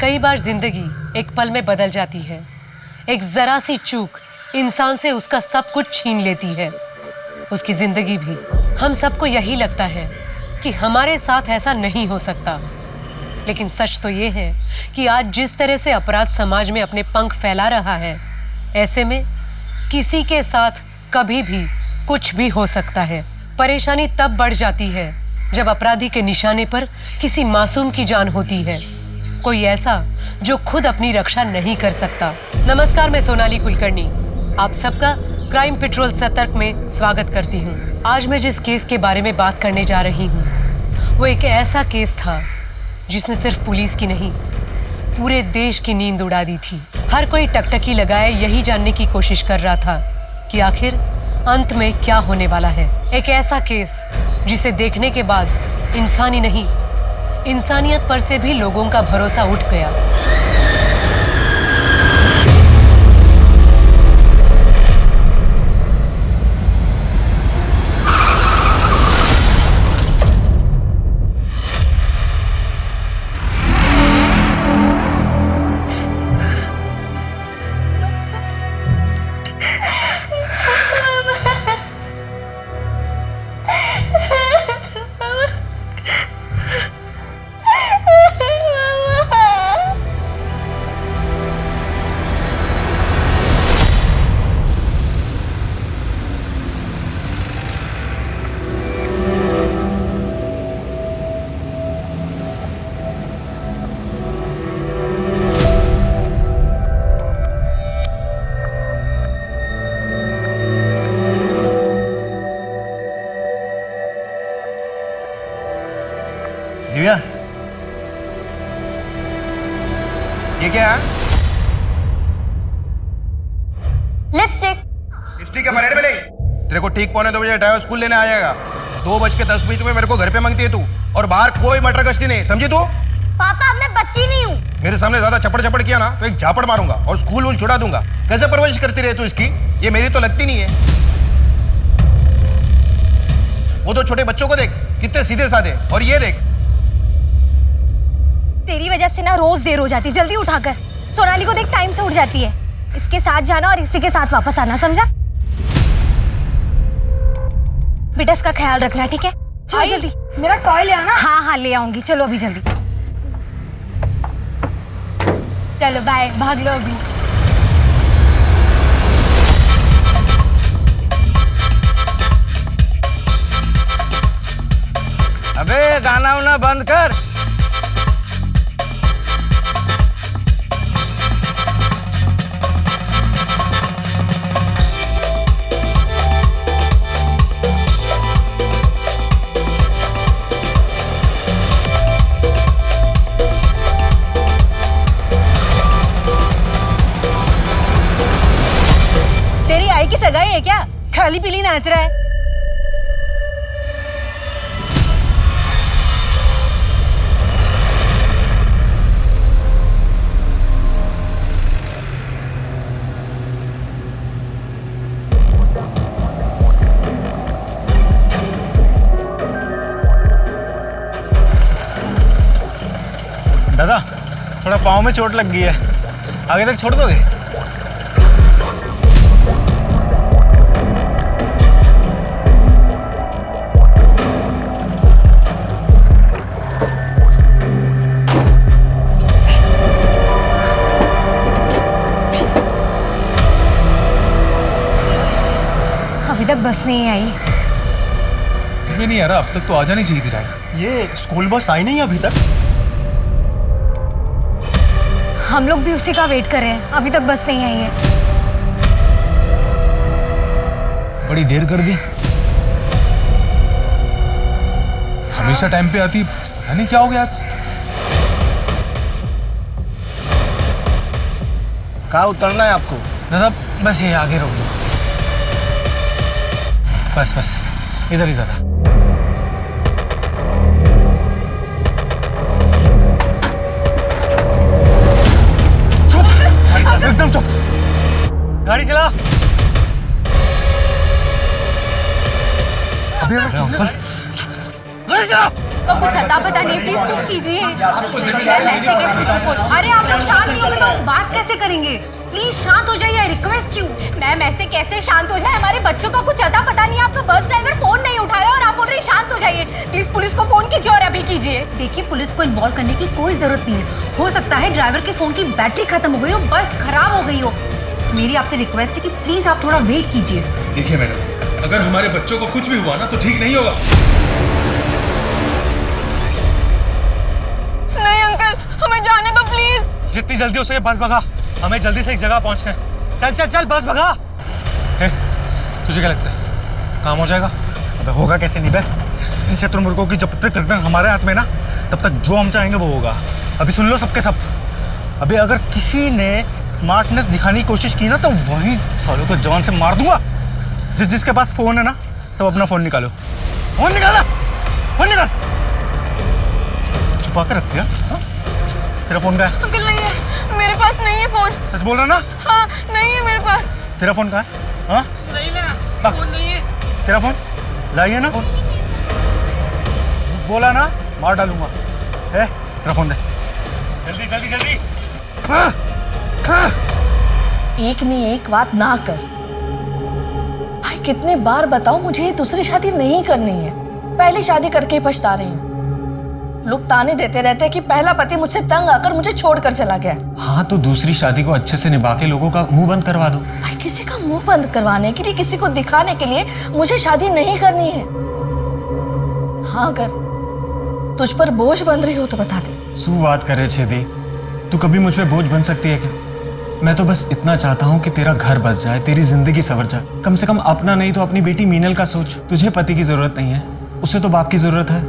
कई बार जिंदगी एक पल में बदल जाती है। एक जरा सी चूक इंसान से उसका सब कुछ छीन लेती है, उसकी जिंदगी भी। हम सबको यही लगता है कि हमारे साथ ऐसा नहीं हो सकता, लेकिन सच तो ये है कि आज जिस तरह से अपराध समाज में अपने पंख फैला रहा है, ऐसे में किसी के साथ कभी भी कुछ भी हो सकता है। परेशानी तब बढ़ जाती है जब अपराधी के निशाने पर किसी मासूम की जान होती है, कोई ऐसा जो खुद अपनी रक्षा नहीं कर सकता। नमस्कार, मैं सोनाली कुलकर्णी आप सबका क्राइम पेट्रोल सतर्क में स्वागत करती हूँ। आज मैं जिस केस के बारे में बात करने जा रही हूँ वो एक ऐसा केस था जिसने सिर्फ पुलिस की नहीं, पूरे देश की नींद उड़ा दी थी। हर कोई टकटकी लगाए यही जानने की कोशिश कर रहा था कि आखिर अंत में क्या होने वाला है। एक ऐसा केस जिसे देखने के बाद इंसानी नहीं, इंसानियत पर से भी लोगों का भरोसा उठ गया। दिव्या, ये क्या है? लिपस्टिक। लिपस्टिक के परेड में नहीं। तेरे को ठीक 2:45 ड्राइवर स्कूल लेने आ जाएगा। 2:10 में मेरे को घर पे मांगती है तू, और बाहर कोई मटर गश्ती नहीं, समझी तू? पापा, मैं बच्ची नहीं हूँ। मेरे सामने ज्यादा चपड़ चपड़ किया ना तो एक झापड़ मारूंगा और स्कूल वूल छुड़ा दूंगा। कैसे परवरिश करती रहे तू इसकी? ये मेरी तो लगती नहीं है। वो तो छोटे बच्चों को देख, कितने सीधे साधे, और ये देख। तेरी वजह से ना रोज देर हो जाती, जल्दी उठाकर। सोनाली को देख, टाइम से उठ जाती है। इसके साथ जाना और इसी के साथ वापस आना, समझा? बेटा इसका ख्याल रखना, ठीक है? चलो जल्दी। मेरा टॉय ले आना। हाँ हाँ ले आऊंगी, चलो अभी जल्दी। चलो बाय, भाग लो अभी। अबे गाना उना बंद कर। तेरी आई की सगाई है क्या? खाली पीली नाच रहा है। दादा, थोड़ा पाँव में चोट लग गई है, आगे तक छोड़ दोगे? अभी तक बस नहीं आई। भी नहीं आ रहा, अब तक तो आ जानी चाहिए थी। राय, ये स्कूल बस आई नहीं अभी तक? हम लोग भी उसी का वेट कर रहे हैं, अभी तक बस नहीं आई है। बड़ी देर कर दी। हमेशा टाइम पे आती, पता नहीं क्या हो गया आज। कहाँ उतरना है आपको? दादा बस ये आगे रोक दो, बस बस इधर ही दादा। एकदम चुप, गाड़ी चला। अभी अंकल गाड़ी चला। आपका कुछ अता पता नहीं, प्लीज कुछ कीजिए। मैम ऐसे कैसे चुप हो? अरे आप लोग शांत नहीं होंगे तो हम बात कैसे करेंगे? प्लीज शांत हो जाइए, रिक्वेस्ट यू। मैम ऐसे कैसे शांत हो जाए? हमारे बच्चों का कुछ अता पता नहीं, आपका बस ड्राइवर फोन नहीं उठा रहा और आप बोल रहे हैं शांत हो जाइए। प्लीज पुलिस को फोन कीजिए और अभी कीजिए। देखिए पुलिस को इन्वॉल्व करने की कोई जरूरत नहीं है। हो सकता है ड्राइवर के फोन की बैटरी खत्म हो गई हो, बस खराब हो गई हो। मेरी आपसे रिक्वेस्ट है कि प्लीज आप थोड़ा वेट कीजिए। देखिए मैडम, अगर हमारे बच्चों को कुछ भी हुआ ना तो ठीक नहीं होगा। नहीं अंकल, हमें जाने दो प्लीज। जितनी जल्दी हो सके बस भगा, हमें जल्दी से एक जगह पहुंचना है। चल चल चल बस भगा। तुझे क्या लगता है काम हो जाएगा? अबे होगा कैसे नहीं बे? इन शत्रुमुर्गों की जब तक गर्दन हमारे हाथ में ना, तब तक जो हम चाहेंगे वो होगा। अभी सुन लो सबके सब, अभी अगर किसी ने स्मार्टनेस दिखाने की कोशिश की ना तो वही सालों को जवान से मार दूंगा। जिसके पास फोन है ना, सब अपना फोन निकालो। फोन निकालो, फोन निकाल। छुपा कर रख दिया? तेरा फोन कहाँ है? अंकल नहीं है, मेरे पास नहीं है फोन। सच बोल रहा ना? हाँ नहीं है मेरे पास। तेरा फोन कहाँ है? हाँ नहीं ना, फोन नहीं है। तेरा फोन लाइए ना। बोला ना मार डालूंगा। तेरा फोन दे जल्दी जल्दी जल्दी। हाँ, हाँ। एक नहीं एक बात ना कर भाई, कितने बार बताऊं मुझे ये दूसरी शादी नहीं करनी है। पहली शादी करके ही पछता रही हूँ। लोग ताने देते रहते हैं कि पहला पति मुझसे तंग आकर मुझे छोड़कर चला गया। हाँ तो दूसरी शादी को अच्छे से निभा के लोगों का मुंह बंद करवा दो। भाई किसी का मुंह बंद करवाने के लिए, किसी को दिखाने के लिए मुझे शादी नहीं करनी है। हाँ अगर तुझ पर बोझ बन रही हो तो बता दे। सु बात करे छेदी, तू कभी मुझ पे बोझ बन सकती है क्या? मैं तो बस इतना चाहता हूँ कि तेरा घर बस जाए, तेरी जिंदगी संवर जाए। कम से कम अपना नहीं तो अपनी बेटी मीनल का सोच। तुझे पति की जरूरत नहीं है, उसे तो बाप की जरूरत है।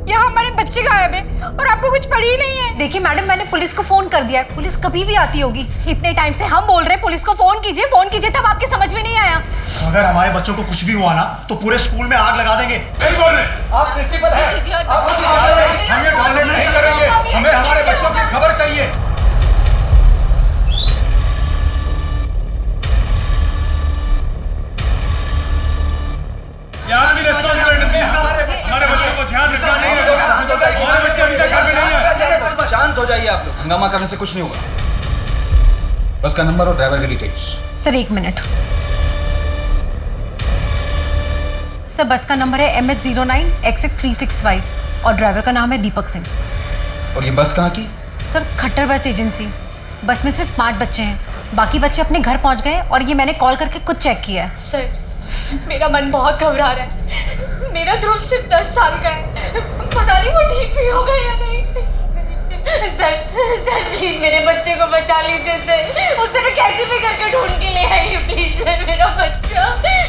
यहाँ हमारे बच्चे गायब है और आपको कुछ पड़ी ही नहीं है। देखिए मैडम, मैंने पुलिस को फोन कर दिया है, पुलिस कभी भी आती होगी। इतने टाइम से हम बोल रहे हैं पुलिस को फोन कीजिए, तब आपके समझ में नहीं आया। अगर हमारे बच्चों को कुछ भी हुआ ना तो पूरे स्कूल में आग लगा देंगे। आप प्रिंसिपल हैं, हम ये टॉलरेट नहीं करेंगे, हमें हमारे बच्चों की खबर चाहिए। यहाँ की रिस्पॉन्सिबिलिटी हमारे बच्चों को ध्यान रखना नहीं रखोगे, हमारे बच्चे अभी तक घर में नहीं आए। शांत हो जाइए आप लोग, हंगामा करने से कुछ नहीं होगा। बस का नंबर और ड्राइवर की डिटेल्स। Sir 1 minute. सर बस का नंबर है MH09XX365 और ड्राइवर का नाम है दीपक सिंह। और ये बस कहाँ की? सर खट्टर बस एजेंसी। बस में सिर्फ 5 बच्चे हैं, बाकी बच्चे अपने घर पहुंच गए और ये मैंने कॉल करके खुद चेक किया है। सर मेरा मन बहुत घबरा रहा है। मेरा ध्रुव सिर्फ 10 साल का है, पता नहीं वो ठीक भी होगा या नहीं। सर प्लीज मेरे बच्चे को बचा लीजिए सर, उसे मैं कैसे भी करके ढूंढ के ले आई हूँ। प्लीज सर मेरा बच्चा,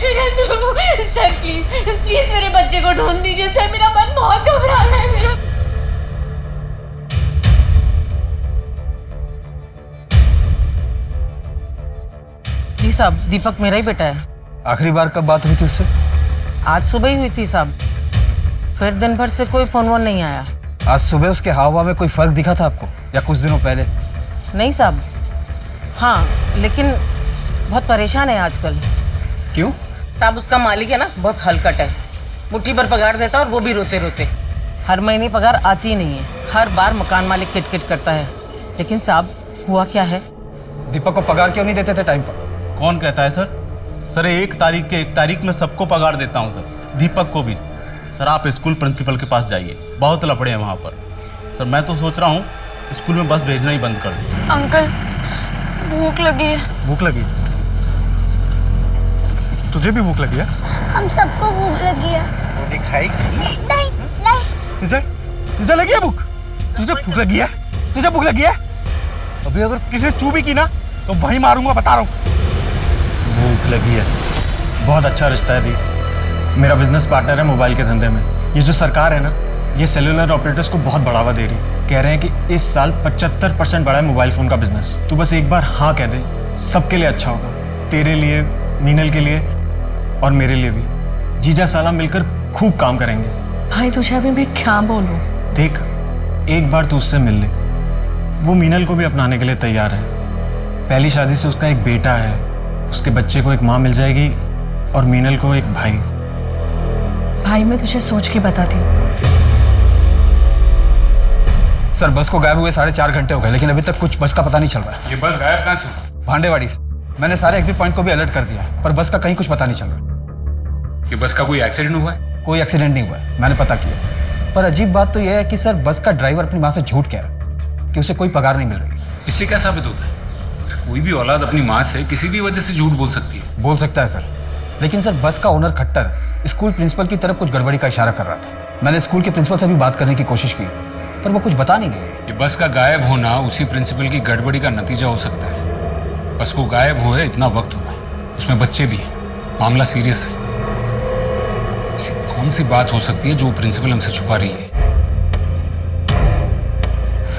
मेरा ध्रुव। सर प्लीज मेरे बच्चे को ढूंढ दीजिए सर, मेरा मन बहुत घबरा रहा है। मेरा जी साहब, दीपक मेरा ही बेटा है। आखिरी बार कब बात हुई थी उससे? आज सुबह ही हुई थी साहब, फिर दिन भर से कोई फोन वोन नहीं आया। आज सुबह उसके हाव भाव में कोई फर्क दिखा था आपको या कुछ दिनों पहले? नहीं साहब। हाँ लेकिन बहुत परेशान है आजकल। क्यों? साहब उसका मालिक है ना, बहुत हलकट है। मुट्ठी भर पगार देता और वो भी रोते रोते। हर महीने पगार आती ही नहीं है, हर बार मकान मालिक किटकिट करता है। लेकिन साहब हुआ क्या है? दीपक को पगार क्यों नहीं देते थे टाइम पर? कौन कहता है सर? सर 1 तारीख में सबको पगार देता हूँ सर, दीपक को भी। सर आप स्कूल प्रिंसिपल के पास जाइए, बहुत लफड़े हैं वहाँ पर। सर मैं तो सोच रहा हूँ स्कूल में बस भेजना ही बंद कर दूँ। अंकल भूख लगी है। भूख लगी? तुझे भी भूख लगी है? हम सबको भूख लगी है। रोटी खाएगी? नहीं नहीं। तुझे लगी है भूख? तुझे भूख लगी है? तुझे भूख लगी है? अभी अगर किसी ने चू भी की ना तो वहीं मारूंगा, बता रहा हूँ। भूख लगी है। बहुत अच्छा रिश्ता है दी, मेरा बिजनेस पार्टनर है मोबाइल के धंधे में। ये जो सरकार है ना, ये सेलुलर ऑपरेटर्स को बहुत बढ़ावा दे रही है। कह रहे हैं कि इस साल 75% बढ़ा है मोबाइल फोन का बिजनेस। तू बस एक बार हाँ कह दे, सबके लिए अच्छा होगा। तेरे लिए, मीनल के लिए और मेरे लिए भी। जीजा साला मिलकर खूब काम करेंगे। भाई तुझे अभी मैं क्या बोलूं? देख एक बार तू उससे मिल ले, वो मीनल को भी अपनाने के लिए तैयार है। पहली शादी से उसका एक बेटा है, उसके बच्चे को एक माँ मिल जाएगी और मीनल को एक भाई। भाई मैं तुझे सोच के बताती हूँ। सर बस को गायब हुए 4.5 घंटे हो गए, लेकिन अभी तक कुछ बस का पता नहीं चल रहा है। ये बस गायब कहाँ से हुआ? भांडेवाड़ी से। मैंने सारे एग्जिट पॉइंट को भी अलर्ट कर दिया, पर बस का कहीं कुछ पता नहीं चल रहा। ये बस का कोई एक्सीडेंट हुआ है? कोई एक्सीडेंट नहीं हुआ है, मैंने पता किया। पर अजीब बात तो यह है कि सर बस का ड्राइवर अपनी माँ से झूठ कह रहा है कि उसे कोई पगार नहीं मिल रही। इससे क्या साबित होता है? कोई भी औलाद अपनी माँ से किसी भी वजह से झूठ बोल सकती है। बोल सकता है सर, लेकिन सर बस का ओनर खट्टर स्कूल प्रिंसिपल की तरफ कुछ गड़बड़ी का इशारा कर रहा था। मैंने स्कूल के प्रिंसिपल से भी बात करने की कोशिश की, पर वो कुछ बता नहीं गए। ये बस का गायब होना उसी प्रिंसिपल की गड़बड़ी का नतीजा हो सकता है। बस को गायब हुए इतना वक्त हुआ है, उसमें बच्चे भी हैं, मामला सीरियस है। ऐसी कौन सी बात हो सकती है जो प्रिंसिपल हमसे छुपा रही है?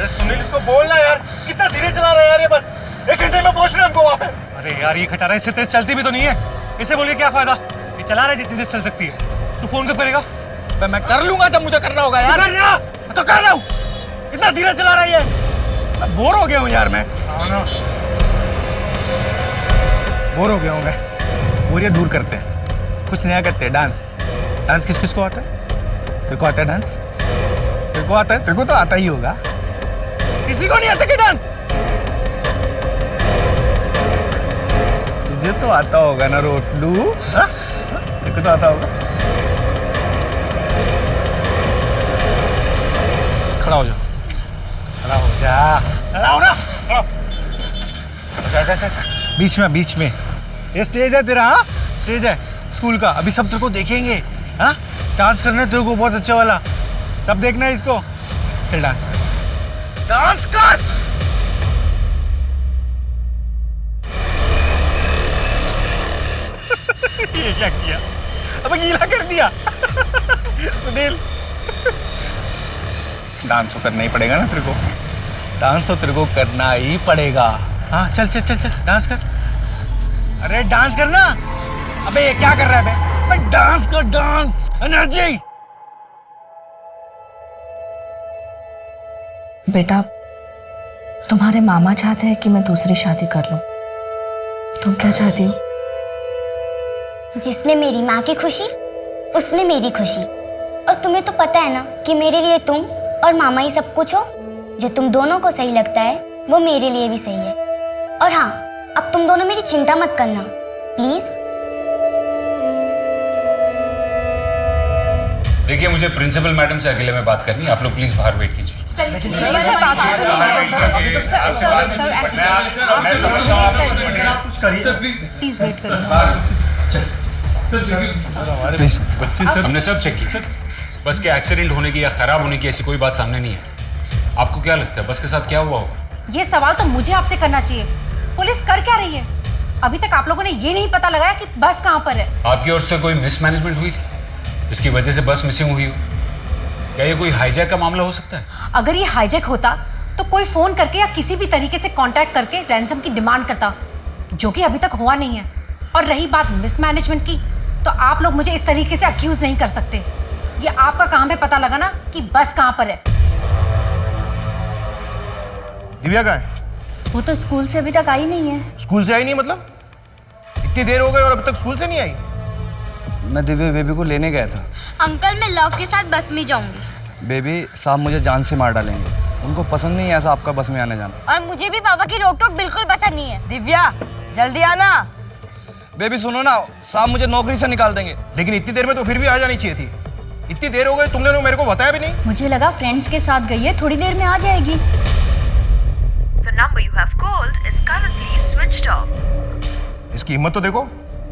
सुनील इसको बोलना यार, कितना धीरे चला रहा है यार ये बस। 1 घंटे में पहुंच रहे हैं हमको वहाँ पे। अरे यार ये खटारा इससे तेज चलती भी तो नहीं है, इसे बोल के क्या फायदा? ये चला रहा है जितनी तेज चल सकती है। तू फोन कब करेगा? मैं कर लूंगा जब मुझे करना होगा यार। तो कर रहा हूँ, इतना धीरे चला रहा है। मैं बोर हो गया हूँ यार, मैं बोर हो गया हूँ। मैं बोरियत दूर करते हैं, कुछ नया करते हैं। डांस डांस किस किस को आता है? तेरे को आता है डांस? तेरे को आता है? तेरे को तो आता ही होगा, किसी को नहीं आता कि डांस? तुझे तो आता होगा ना रोटलू, तेरे को तो आता होगा। खड़ा हो जा, खड़ा हो जा, खड़ा हो ना। बीच में, बीच में ये स्टेज है तेरा। हाँ स्टेज है स्कूल का, अभी सब तेरे को देखेंगे। हाँ डांस करना है तेरे को बहुत अच्छा वाला, सब देखना है इसको। चल डांस कर, डांस कर। ये क्या किया? अबे गीला कर दिया। सुनील डांस तो करना ही पड़ेगा ना तेरे को, डांस तो तेरे को करना ही पड़ेगा। हाँ चल चल चल चल डांस कर। अरे डांस करना। अबे ये क्या कर रहा है बे? डांस कर, डांस, एनर्जी। बेटा तुम्हारे मामा चाहते हैं कि मैं दूसरी शादी कर लूं, तुम क्या चाहती हो? जिसमें मेरी माँ की खुशी उसमें मेरी खुशी। और तुम्हें तो पता है ना कि मेरे लिए तुम और मामा ही सब कुछ हो। जो तुम दोनों को सही लगता है वो मेरे लिए भी सही है। और हाँ, अब तुम दोनों मेरी चिंता मत करना प्लीज। देखिए मुझे प्रिंसिपल मैडम से अकेले में बात करनी है, आप लोग प्लीज बाहर वेट कीजिए। प्लीज वेट करो। बच्चे सर हमने सब चेक किया, बस के एक्सीडेंट होने की या खराब होने की ऐसी कोई बात सामने नहीं है। आपको क्या लगता है बस के साथ क्या हुआ होगा? ये सवाल तो मुझे आपसे करना चाहिए। पुलिस कर क्या रही है? अभी तक आप लोगों ने ये नहीं पता लगाया कि बस कहाँ पर है। आपकी ओर से कोई मिसमैनेजमेंट हुई थी जिसकी वजह से बस मिसिंग हुई हो? क्या ये कोई हाईजैक का मामला हो सकता है? अगर ये हाईजैक होता तो कोई फोन करके या किसी भी तरीके से कांटेक्ट करके रैंसम की डिमांड करता, जो कि अभी तक हुआ नहीं है। और रही बात मिसमैनेजमेंट की, तो आप लोग मुझे इस तरीके से अक्यूज नहीं कर सकते। ये आपका काम है पता लगाना कि बस कहाँ पर है। दिव्या कहाँ है? वो तो स्कूल से अभी तक आई नहीं है। स्कूल से आई नहीं मतलब? इतनी देर हो गई और अभी तक स्कूल से नहीं आई? मैं दिव्या बेबी को लेने गया था। अंकल मैं लव के साथ बस में जाऊंगी। बेबी साहब मुझे जान से मार डालेंगे, उनको पसंद नहीं है ऐसा आपका बस में आने जाना। और मुझे भी पापा की रोक टोक बिल्कुल पसंद नहीं है। दिव्या जल्दी आना। बेबी सुनो ना, साहब मुझे नौकरी से निकाल देंगे। लेकिन इतनी देर में तो फिर भी आ जानी चाहिए थी। इतनी देर हो गई, तुमने तो मेरे को बताया भी नहीं। मुझे लगा फ्रेंड्स के साथ गई है, थोड़ी देर में आ जाएगी। The number you have called is currently switched off. इसकी हिम्मत तो देखो,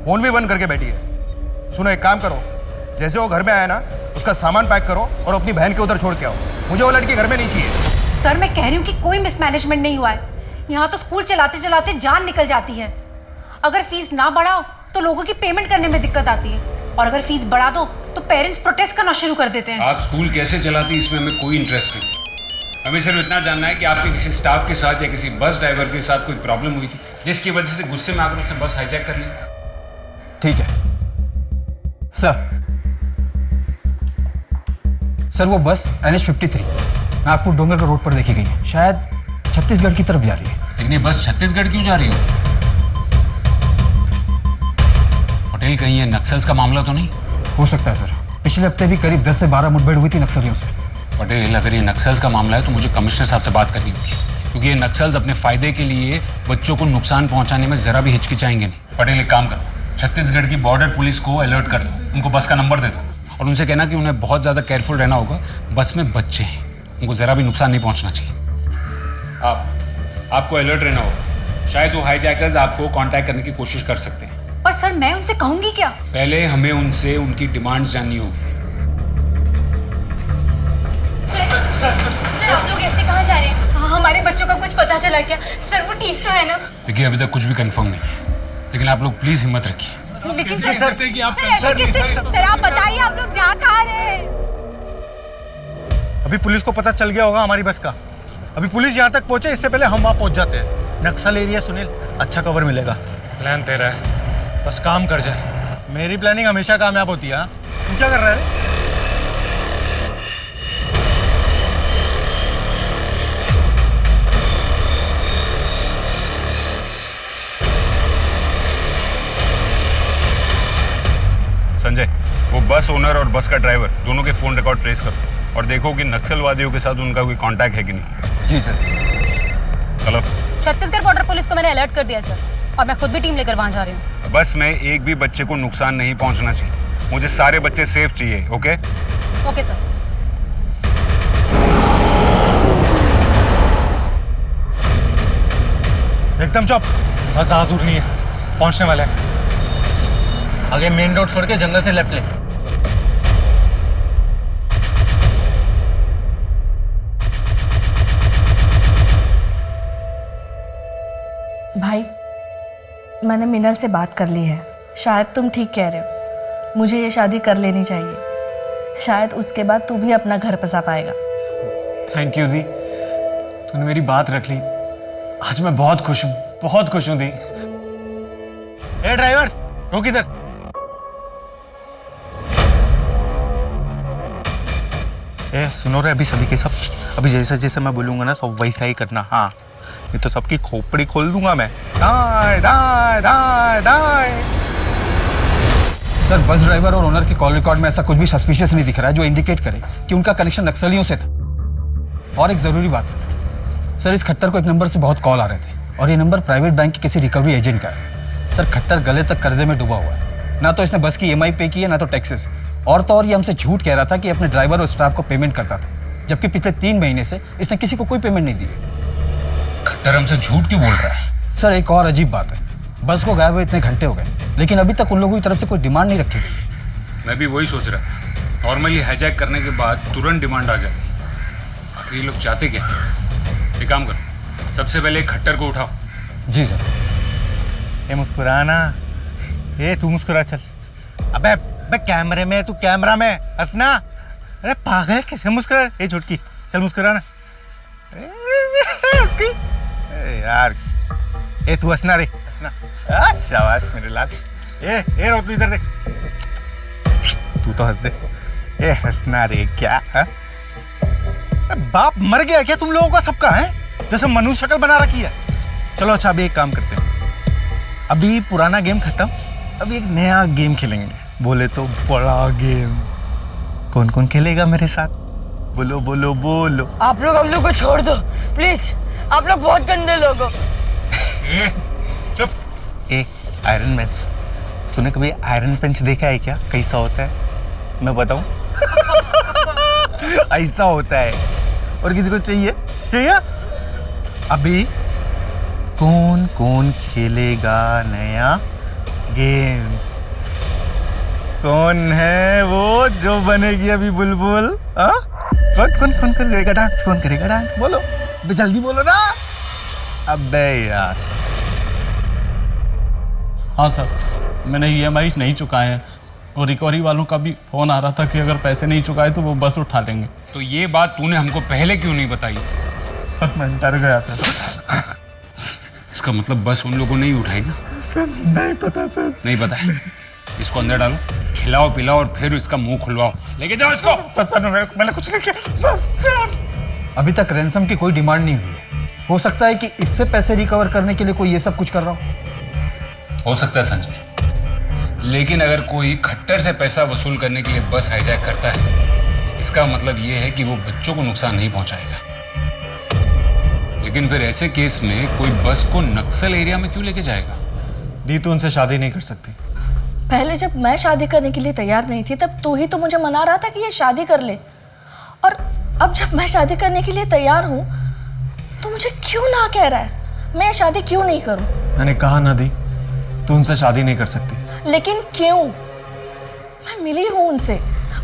फोन भी बंद करके बैठी है। सुनो एक काम करो, जैसे वो घर में आया ना उसका सामान पैक करो और अपनी बहन के उधर छोड़ के आओ। मुझे वो लड़की घर में नहीं चाहिए। सर मैं कह रही हूँ कि कोई मिसमैनेजमेंट नहीं हुआ है। यहाँ तो स्कूल चलाते चलाते जान निकल जाती है। अगर फीस ना बढ़ाओ तो लोगों की पेमेंट करने में दिक्कत आती है, और अगर फीस बढ़ा दो तो पेरेंट्स प्रोटेस्ट करना शुरू कर देते हैं। आप स्कूल कैसे चलाती इसमें हमें कोई इंटरेस्ट नहीं। हमें सिर्फ इतना जानना है कि आपके किसी स्टाफ के साथ या किसी बस ड्राइवर के साथ कोई प्रॉब्लम हुई थी जिसकी वजह से गुस्से में आकर उसने बस हाईजैक कर ली। ठीक है सर। सर वो बस NH53 नागपुर डोंगरगढ़ रोड पर देखी गई है, शायद छत्तीसगढ़ की तरफ जा रही है। लेकिन ये बस छत्तीसगढ़ क्यों जा रही हो? होटल कहीं है, नक्सल्स का मामला तो नहीं? हो सकता है सर, पिछले हफ्ते भी करीब 10 से 12 मुठभेड़ हुई थी नक्सलियों से। पटेल, अगर ये नक्सल्स का मामला है तो मुझे कमिश्नर साहब से बात करनी होगी, क्योंकि ये नक्सल्स अपने फायदे के लिए बच्चों को नुकसान पहुंचाने में जरा भी हिचकिचाएंगे नहीं। पटेल, एक काम करो, छत्तीसगढ़ की बॉर्डर पुलिस को अलर्ट कर दो, उनको बस का नंबर दे दो और उनसे कहना कि उन्हें बहुत ज़्यादा केयरफुल रहना होगा। बस में बच्चे हैं, उनको ज़रा भी नुकसान नहीं पहुंचना चाहिए। आपको अलर्ट रहना होगा। शायद वो हाईजैकर्स आपको कांटेक्ट करने की कोशिश कर सकते हैं। पर सर मैं उनसे कहूंगी क्या? पहले हमें उनसे उनकी डिमांड्स जाननी होगी। सर आप लोग ऐसे कहाँ जा रहे हैं? हमारे बच्चों का कुछ पता चला क्या? सर वो ठीक तो है ना? देखिए, अभी तक कुछ भी कंफर्म नहीं है, लेकिन आप लोग प्लीज हिम्मत रखिए। लेकिन सर आप बताइए, आप लोग जा कहाँ रहे हैं? अभी पुलिस को पता चल गया होगा हमारी बस का। अभी पुलिस यहाँ तक पहुंचे, इससे पहले हम वहाँ पहुंच जाते हैं। नक्सल एरिया सुनील, अच्छा कवर मिलेगा। प्लान तेरा है, बस काम कर जाए। मेरी प्लानिंग हमेशा कामयाब होती है। तू क्या कर रहा है? संजय, वो बस ओनर और बस का ड्राइवर दोनों के फोन रिकॉर्ड ट्रेस करो और देखो कि नक्सलवादियों के साथ उनका कोई कांटेक्ट है कि नहीं। जी सर। चलो। छत्तीसगढ़ बॉर्डर पुलिस को मैंने अलर्ट कर दिया सर, और मैं खुद भी टीम लेकर वहाँ जा रही हूँ। बस में एक भी बच्चे को नुकसान नहीं पहुंचना चाहिए। मुझे सारे बच्चे सेफ चाहिए। ओके? Okay sir. एकदम चुप, बस ज़्यादा दूर नहीं है, पहुंचने वाले हैं। आगे मेन रोड छोड़ के जंगल से लेफ्ट ले। भाई, मैंने मिनल से बात कर ली है। शायद तुम ठीक कह रहे हो, मुझे ये शादी कर लेनी चाहिए। शायद उसके बाद तू भी अपना घर बसा पाएगा। थैंक यू दी, तूने मेरी बात रख ली। आज मैं बहुत खुश हूँ दी। ए ड्राइवर, रोक इधर। ए सुनो रे, अभी सभी के सब, अभी जैसा जैसा मैं बोलूंगा ना सब वैसा ही करना। हाँ, ये तो सबकी खोपड़ी खोल दूंगा मैं। दाएं दाएं दाएं दाएं। सर, बस ड्राइवर और ओनर के कॉल रिकॉर्ड में ऐसा कुछ भी सस्पिशियस नहीं दिख रहा है जो इंडिकेट करे कि उनका कनेक्शन नक्सलियों से था। और एक ज़रूरी बात सर, इस खट्टर को एक नंबर से बहुत कॉल आ रहे थे और ये नंबर प्राइवेट बैंक के किसी रिकवरी एजेंट का है। सर, खट्टर गले तक कर्जे में डूबा हुआ है। ना तो इसने बस की EMI पे की है, ना तो टैक्सेस। और तो और ये हमसे झूठ कह रहा था कि अपने ड्राइवर और स्टाफ को पेमेंट करता था, जबकि पिछले 3 महीने से इसने किसी को कोई पेमेंट नहीं दी। खट्टर हमसे झूठ क्यों बोल रहा है? सर, एक और अजीब बात है, बस को गायब हुए इतने घंटे हो गए, लेकिन अभी तक उन लोगों की तरफ से कोई डिमांड नहीं रखी गई। मैं भी वही सोच रहा था। नॉर्मली हाईजैक करने के बाद तुरंत डिमांड आ जाती। आखिर ये लोग चाहते क्या? एक काम करो, सबसे पहले खट्टर को उठाओ। जी सर। ये मुस्कुराना, ये तू मुस्कुरा चल। अबे कैमरे में, तू कैमरा में हंसना। अरे पागल, कैसे मुस्कुरा? ये झुटकी, चल मुस्कुराना। यार, ए तू हंसना रे, हंसना। शाबाश मेरे लाल। ए रो, तू इधर देख। तू तो हंस दे। ए हंसना रे, क्या है? बाप मर गया क्या तुम लोगों का सबका? है जैसे मनुष्य शक्ल बना रखी है। चलो अच्छा, अभी एक काम करते हैं, अभी पुराना गेम खत्म, अभी एक नया गेम खेलेंगे। बोले तो बड़ा गेम। कौन कौन खेलेगा मेरे साथ? बोलो बोलो बोलो। आप लोग हम लोग को छोड़ दो प्लीज, आप लोग बहुत गंदे लोग हो। चुप। ए आयरन मैन, तूने कभी आयरन पंच देखा है क्या? कैसा होता है मैं बताऊं? ऐसा होता है। और किसी को चाहिए? अभी कौन कौन खेलेगा नया गेम? कौन है वो जो बनेगी अभी बुलबुल? कौन करेगा डांस? कौन करेगा डांस? बोलो जल्दी बोलो ना। अबे यार। हाँ सर, मैंने EMI नहीं चुकाए हैं और रिकवरी वालों का भी फ़ोन आ रहा था कि अगर पैसे नहीं चुकाए तो वो बस उठा लेंगे। तो ये बात तूने हमको पहले क्यों नहीं बताई? सर मैं डर गया था। इसका मतलब बस उन लोगों ने ही उठाई ना? सर नहीं पता सर। नहीं पता है? इसको अंदर डालो, खिलाओ पिलाओ और फिर इसका मुंह खुलवाओ। लेके जाओ इसको। सर मैंने कुछ नहीं किया सर। अभी तक रैंसम की कोई डिमांड नहीं हुई है। हो सकता है कि इससे पैसे रिकवर करने के लिए कोई ये सब कुछ कर रहा हो। सकता है संजय, लेकिन अगर कोई खट्टर से पैसा वसूल करने के लिए बस हाईजैक करता है, इसका मतलब ये है कि वो बच्चों को नुकसान नहीं पहुंचाएगा। लेकिन फिर ऐसे केस में कोई बस को नक्सल एरिया में क्यों लेके जाएगा? दी तू उनसे शादी नहीं कर सकती। पहले जब मैं शादी करने के लिए तैयार नहीं थी तब तू ही तो मुझे मना रहा था कि ये शादी कर ले, और अब जब मैं शादी करने के लिए तैयार हूँ तो मुझे क्यों ना कह रहा है? मैं ये शादी क्यों नहीं करूँ? मैंने कहा ना दी, तू उनसे शादी नहीं कर सकती। लेकिन क्यों? मैं मिली हूँ उनसे,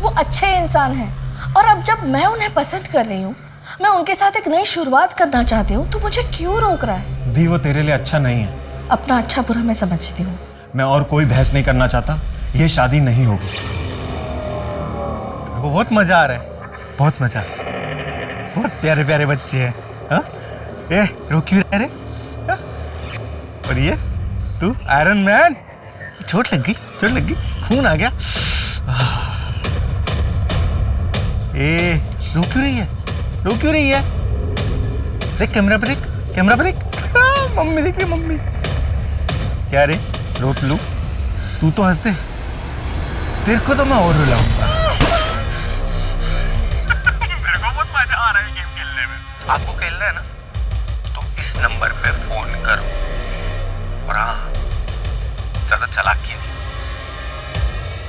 वो अच्छे इंसान हैं, और अब जब मैं उन्हें पसंद कर रही हूँ, मैं उनके साथ एक नई शुरुआत करना चाहती हूँ, तो मुझे क्यों रोक रहा है? दी वो तेरे लिए अच्छा नहीं है। अपना अच्छा बुरा मैं समझती हूँ। मैं और कोई बहस नहीं करना चाहता, ये शादी नहीं होगी। बहुत मजा आ रहा है, बहुत मजा। बहुत प्यारे प्यारे बच्चे हैं। हाँ? ए रो क्यों रहे रे? हाँ? और ये तू आयरन मैन? चोट लग गई, खून आ गया। ए रो क्यों रही है? देख कैमरा पर देख। मम्मी देख रही, मम्मी। क्या रे, रोक लूं? तू तो हंस दे, तेरे को तो मैं और रुलाऊंगा। मेरे को बहुत मजा आ रहा है गेम खेलने में। आपको खेलना है ना, तो इस नंबर पे फोन करो। और हाँ, ज्यादा चालाकी नहीं।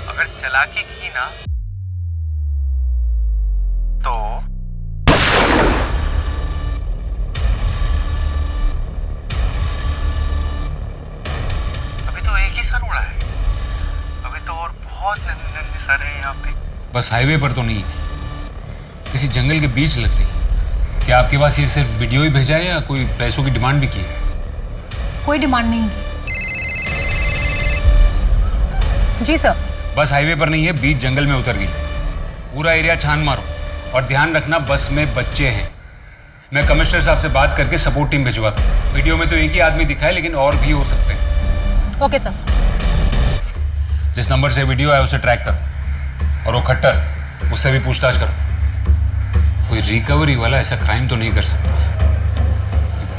अगर चालाकी की ना तो अभी तो एक ही सर उड़ा है, अभी तो और बहुत नन्हे सर हैं यहाँ पे। बस हाईवे पर तो नहीं है, किसी जंगल के बीच लग रही है। क्या आपके पास ये सिर्फ वीडियो ही भेजा है या कोई पैसों की डिमांड भी की है? कोई डिमांड नहीं की। जी सर। बस हाईवे पर नहीं है, बीच जंगल में उतर गई। पूरा एरिया छान मारो, और ध्यान रखना बस में बच्चे हैं। मैं कमिश्नर साहब से बात करके सपोर्ट टीम भिजवाता हूँ। वीडियो में तो एक ही आदमी दिखा है, लेकिन और भी हो सकते हैं। Okay sir. जिस नंबर से वीडियो है उसे ट्रैक करो, और वो खट्टर, उससे भी पूछताछ करो। कोई रिकवरी वाला ऐसा क्राइम तो नहीं कर सकता।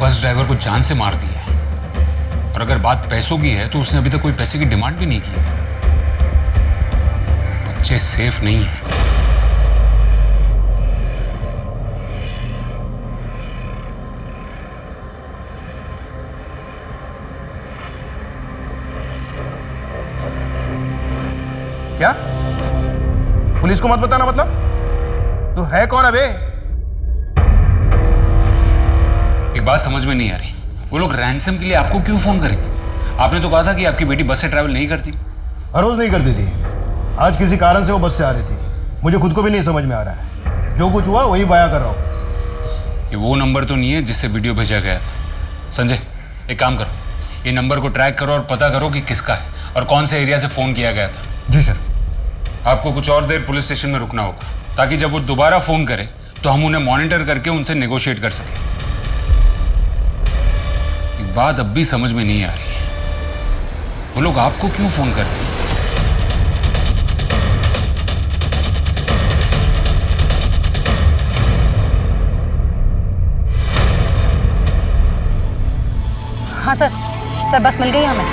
बस ड्राइवर को जान से मार दिया है, और अगर बात पैसों की है तो उसने अभी तक कोई पैसे की डिमांड भी नहीं की। बच्चे सेफ नहीं है। क्या? पुलिस को मत बताना मतलब? तू है कौन अबे? एक बात समझ में नहीं आ रही, वो लोग रैंसम के लिए आपको क्यों फोन करेंगे? आपने तो कहा था कि आपकी बेटी बस से ट्रैवल नहीं करती। हर रोज नहीं करती थी, आज किसी कारण से वो बस से आ रही थी। मुझे खुद को भी नहीं समझ में आ रहा है, जो कुछ हुआ वही बयां कर रहा हूँ। ये वो नंबर तो नहीं है जिससे वीडियो भेजा गया था। संजय, एक काम करो, ये नंबर को ट्रैक करो और पता करो कि किसका है और कौन से एरिया से फोन किया गया था। जी सर। आपको कुछ और देर पुलिस स्टेशन में रुकना होगा, ताकि जब वो दोबारा फोन करे तो हम उन्हें मॉनिटर करके उनसे नेगोशिएट कर सकें। एक बात अब भी समझ में नहीं आ रही है, वो लोग आपको क्यों फोन कर रहे हैं? हाँ सर, बस मिल गई हमें।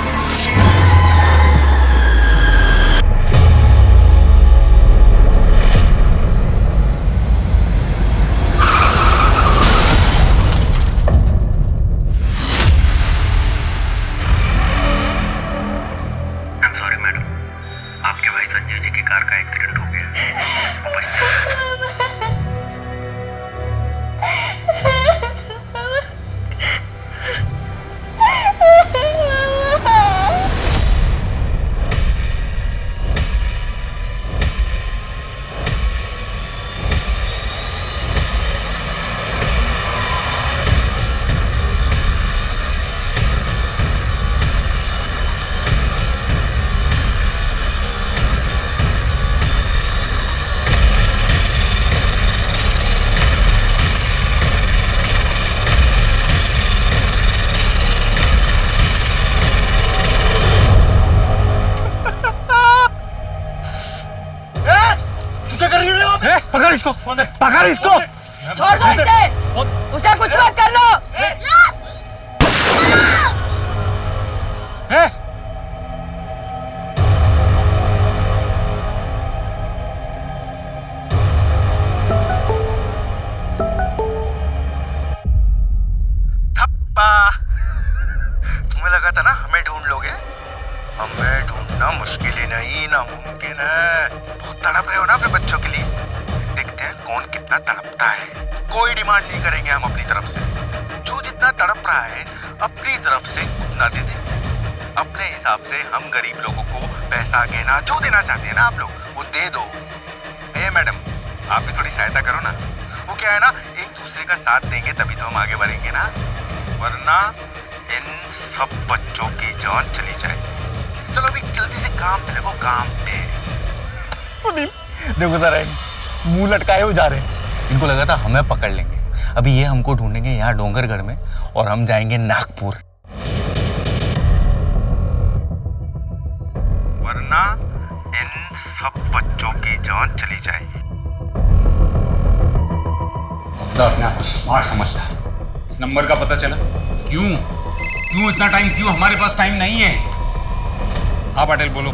पकड़ इसको, पकड़ इसको। छोड़ दो इसे, उसे कुछ मत करना। मुमकिन है। बहुत तड़प रहे हो ना अपने बच्चों के लिए, देखते हैं कौन कितना तड़पता है। कोई डिमांड नहीं करेंगे हम अपनी तरफ से, जो जितना तड़प रहा है अपनी तरफ से उतना दे दे। अपने हिसाब से हम गरीब लोगों को पैसा गहना जो देना चाहते हैं ना आप लोग, वो दे दो। ए मैडम, आप भी थोड़ी सहायता करो ना। वो क्या है ना, एक दूसरे का साथ देंगे तभी तो हम आगे बढ़ेंगे ना, वरना इन सब बच्चों की जान चली जाएगी। चलो अभी जल्दी से काम पे लगो, काम पे। सुनील देखो जरा, मुंह लटकाए हो जा रहे हैं। इनको लगा था हमें पकड़ लेंगे, अभी ये हमको ढूंढेंगे यहाँ डोंगरगढ़ में और हम जाएंगे नागपुर, वरना इन सब बच्चों की जान चली जाएगी। तो अपने आप को स्मार्ट समझता है। इस नंबर का पता चला? क्यों इतना टाइम? क्यों? हमारे पास टाइम नहीं है। हाँ पटेल बोलो।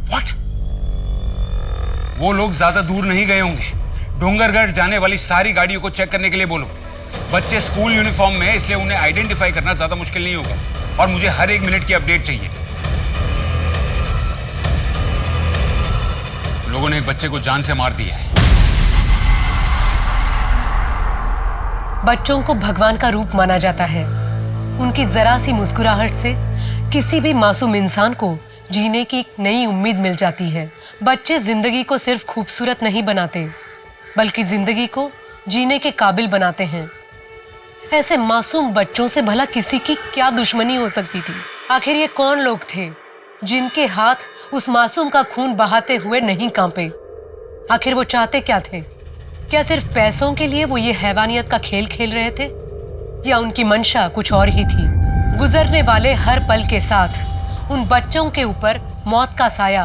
व्हाट? वो लोग ज्यादा दूर नहीं गए होंगे। डोंगरगढ़ जाने वाली सारी गाड़ियों को चेक करने के लिए बोलो। बच्चे स्कूल यूनिफॉर्म में, इसलिए उन्हें आइडेंटिफाई करना ज्यादा मुश्किल नहीं होगा। और मुझे हर 1 मिनट की अपडेट चाहिए। लोगों ने एक बच्चे को जान से मार दिया है। बच्चों को भगवान का रूप माना जाता है। उनकी जरा सी मुस्कुराहट से किसी भी मासूम इंसान को जीने की एक नई उम्मीद मिल जाती है। बच्चे जिंदगी को सिर्फ खूबसूरत नहीं बनाते, बल्कि जिंदगी को जीने के काबिल बनाते हैं। ऐसे मासूम बच्चों से भला किसी की क्या दुश्मनी हो सकती थी? आखिर ये कौन लोग थे जिनके हाथ उस मासूम का खून बहाते हुए नहीं कांपे? आखिर वो चाहते क्या थे? क्या सिर्फ पैसों के लिए वो ये हैवानियत का खेल खेल रहे थे, या उनकी मंशा कुछ और ही थी? गुजरने वाले हर पल के साथ उन बच्चों के ऊपर मौत का साया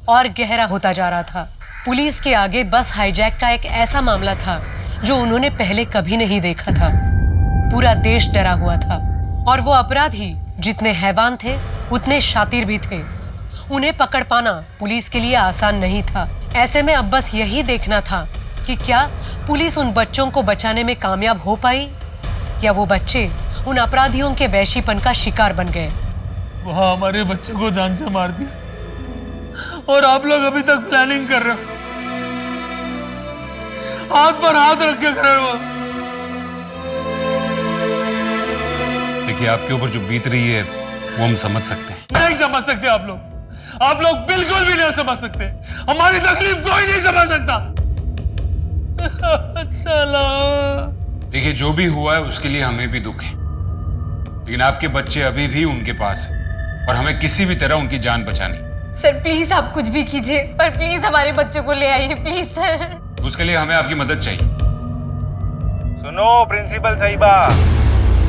और गहरा होता जा रहा था। पुलिस के आगे बस हाईजैक का एक ऐसा मामला था जो उन्होंने पहले कभी नहीं देखा था। पूरा देश डरा हुआ था और वो अपराधी जितने हैवान थे उतने शातिर भी थे। उन्हें पकड़ पाना पुलिस के लिए आसान नहीं था। ऐसे में अब बस यही देखना था कि क्या पुलिस उन बच्चों को बचाने में कामयाब हो पाई, या वो बच्चे उन अपराधियों के वैशीपन का शिकार बन गए। वहां हमारे बच्चे को जान से मार दिया और आप लोग अभी तक प्लानिंग कर रहे हो, हाथ पर हाथ रख के खड़े हो। देखिए, आपके ऊपर जो बीत रही है वो हम समझ सकते हैं। नहीं समझ सकते आप लोग बिल्कुल भी नहीं समझ सकते। हमारी तकलीफ कोई नहीं समझ सकता। चलो। देखिए, जो भी हुआ है उसके लिए हमें भी दुख है, लेकिन आपके बच्चे अभी भी उनके पास है और हमें किसी भी तरह उनकी जान बचानी। सर प्लीज आप कुछ भी कीजिए, पर प्लीज हमारे बच्चों को ले आइए प्लीज सर। उसके लिए हमें आपकी मदद चाहिए। सुनो प्रिंसिपल साहिबा,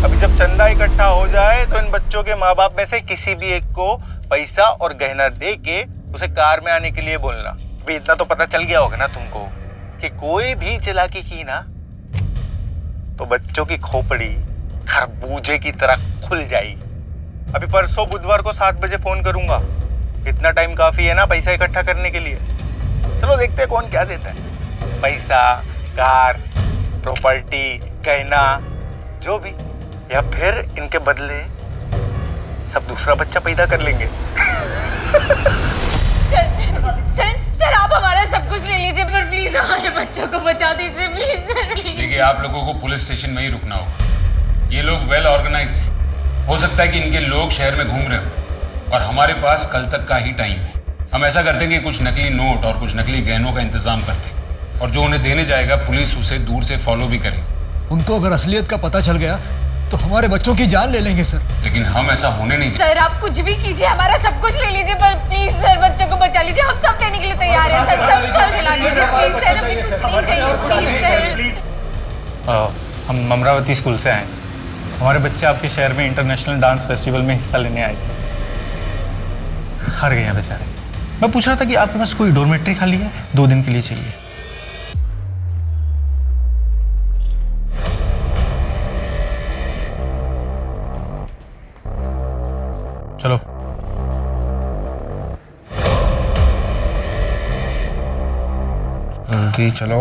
अभी जब चंदा इकट्ठा हो जाए तो इन बच्चों के माँ बाप में से किसी भी एक को पैसा और गहना दे के उसे कार में आने के लिए बोलना। अभी इतना तो पता चल गया होगा ना तुमको कि कोई भी चालाकी की ना तो बच्चों की खोपड़ी खरबूजे की तरह खुल जाएगी। अभी परसों बुधवार को 7 बजे फोन करूंगा। इतना टाइम काफी है ना पैसा इकट्ठा करने के लिए। चलो देखते हैं कौन क्या देता है। पैसा, कार, प्रॉपर्टी, गहना, जो भी, या फिर इनके बदले सब दूसरा बच्चा पैदा कर लेंगे। सर आप हमारा सब कुछ ले लीजिए, पर प्लीज हमारे बच्चों को बचा दीजिए प्लीज सर। देखिए, आप लोगों को पुलिस स्टेशन में ही रुकना होगा। ये लोग वेल ऑर्गेनाइज्ड हैं। हो सकता है कि इनके लोग शहर में घूम रहे हो और हमारे पास कल तक का ही टाइम है। हम ऐसा करते हैं कि कुछ नकली नोट और कुछ नकली गहनों का इंतजाम करते हैं, और जो उन्हें देने जाएगा पुलिस उसे दूर से फॉलो भी करेगी। उनको अगर असलियत का पता चल गया तो हमारे बच्चों की जान ले लेंगे सर। लेकिन हम ऐसा होने नहीं देंगे। सर आप कुछ भी कीजिए, हमारा सब कुछ ले लीजिए, पर प्लीज सर बच्चों को बचा लीजिए। हम सब देने के लिए तैयार हैं सर। सब चला लीजिए प्लीज सर, हमें कुछ नहीं चाहिए प्लीज सर। हम अमरावती स्कूल से आए। हमारे बच्चे आपके शहर में इंटरनेशनल डांस फेस्टिवल में हिस्सा लेने आए थे, हार गए हैं बेचारे। मैं पूछ रहा था कि आपके पास कोई डॉर्मेट्री खाली है? 2 दिन के लिए चाहिए। चलो जल्दी चलो।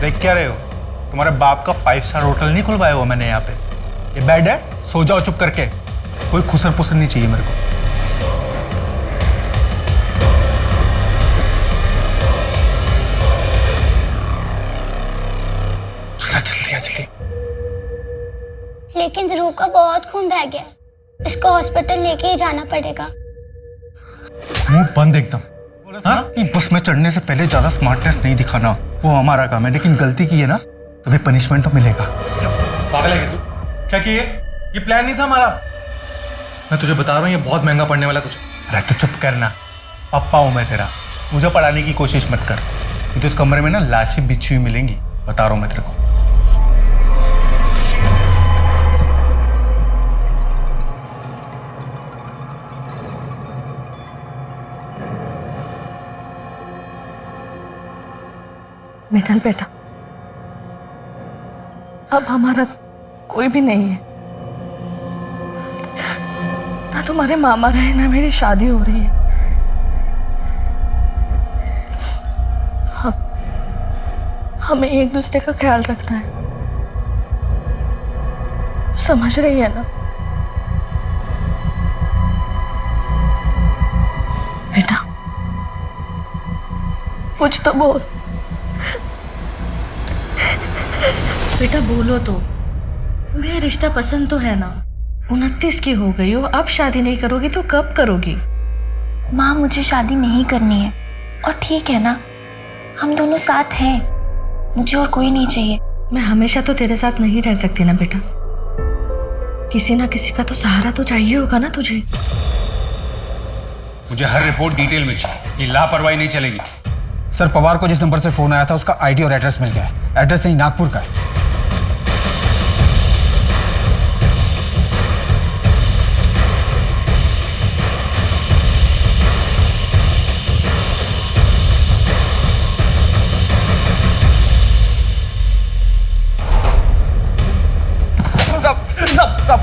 देख क्या रहे हो? तुम्हारे बाप का 5 स्टार होटल नहीं खुलवाया हुआ मैंने यहाँ पे। ये बेड है, सो जाओ चुप करके। कोई खुसर पुसर नहीं चाहिए मेरे को। जल्दी। लेकिन ध्रुव का बहुत खून बह गया, इसको हॉस्पिटल लेके ही जाना पड़ेगा। मुंह बंद एकदम। हाँ? कि बस में चढ़ने से पहले ज्यादा स्मार्टनेस नहीं दिखाना, वो हमारा काम है। लेकिन गलती की है ना, तभी पनिशमेंट तो मिलेगा। पागल है तू? क्या किए? ये प्लान नहीं था हमारा। मैं तुझे बता रहा हूँ, ये बहुत महंगा पड़ने वाला कुछ। अरे तो चुप करना, पप्पा हूं मैं तेरा, मुझे पढ़ाने की कोशिश मत कर। नहीं तो इस कमरे में ना लाशें बिछी हुई मिलेंगी, बता रहा हूं मैं तेरे को। मिठल बेटा, अब हमारा कोई भी नहीं है। ना तुम्हारे मामा रहे, ना मेरी शादी हो रही है। हमें एक दूसरे का ख्याल रखना है, समझ रही है ना बेटा? कुछ तो बोल बेटा, बोलो तो। तुम्हें रिश्ता पसंद तो है ना? 29 की हो गई हो, अब शादी नहीं करोगी तो कब करोगी? माँ, मुझे शादी नहीं करनी है, और ठीक है ना, हम दोनों साथ हैं, मुझे और कोई नहीं चाहिए। मैं हमेशा तो तेरे साथ नहीं रह सकती ना बेटा, किसी ना किसी का तो सहारा तो चाहिए होगा ना तुझे। मुझे हर रिपोर्ट डिटेल में चाहिए, ये लापरवाही नहीं चलेगी। सर, पवार को जिस नंबर से फोन आया था उसका आईडी और एड्रेस मिल गया है। एड्रेस यही नागपुर का है।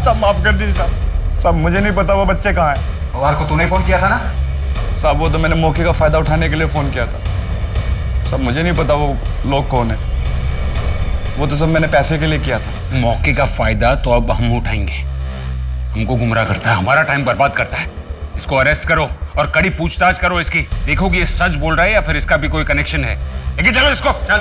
सब माफ कर दीजिए साहब। साहब मुझे नहीं पता वो बच्चे कहाँ हैं। पवार को तूने फोन किया था ना? साहब वो तो मैंने मौके का फायदा उठाने के लिए फोन किया था। सब मुझे नहीं पता वो लोग कौन है, वो तो सब मैंने पैसे के लिए किया था। मौके का फायदा तो अब हम उठाएंगे। हमको गुमराह करता है, हमारा टाइम बर्बाद करता है। इसको अरेस्ट करो और कड़ी पूछताछ करो इसकी। देखो कि ये सच बोल रहा है या फिर इसका भी कोई कनेक्शन है। लेकिन चलो इसको, चल।